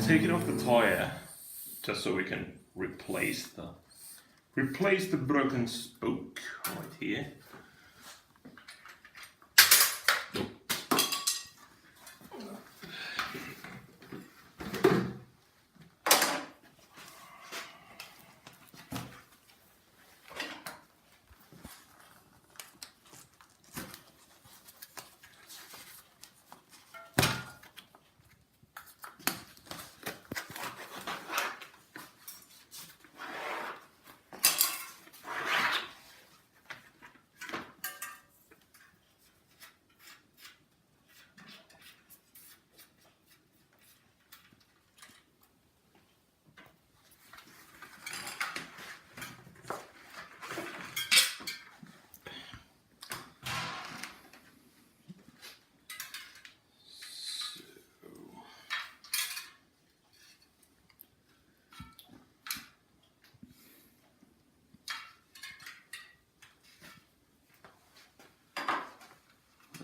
taking off the tire just so we can replace the broken spoke right here.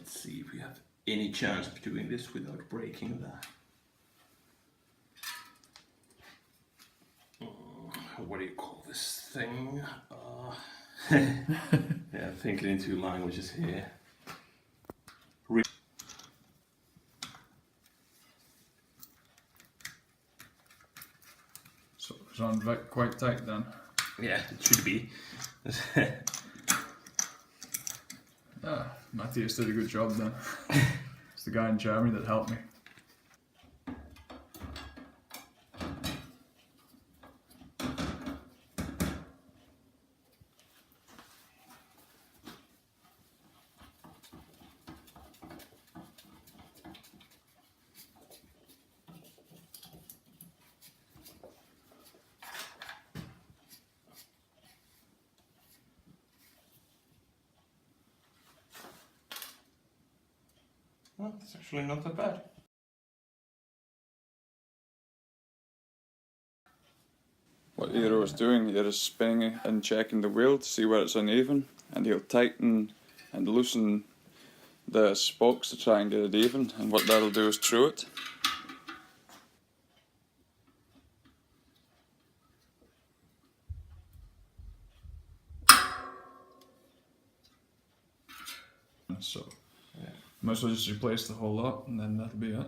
See if we have any chance of doing this without breaking that. What do you call this thing? Yeah, thinking in two languages here. So it's on quite tight then. Yeah, it should be. Matthias did a good job then. It's the guy in Germany that helped me. Well, it's actually not that bad. What Eero is doing here is spinning and checking the wheel to see where it's uneven, and he'll tighten and loosen the spokes to try and get it even, and what that'll do is true it. So, yeah. Might as well just replace the whole lot and then that'll be it.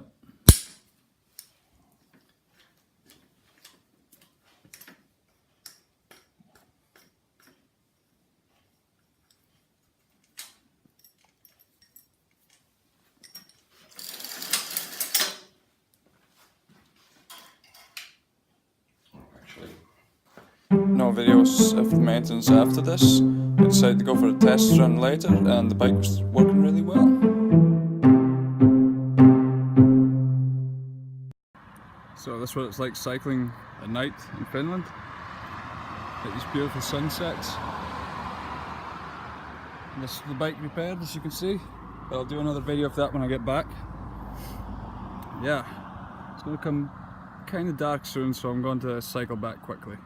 No videos of the maintenance after this. I decided to go for a test run later and the bike was working really well. So that's what it's like cycling at night in Finland. Get these beautiful sunsets. And this is the bike repaired, as you can see. But I'll do another video of that when I get back. Yeah, it's going to come kind of dark soon, so I'm going to cycle back quickly.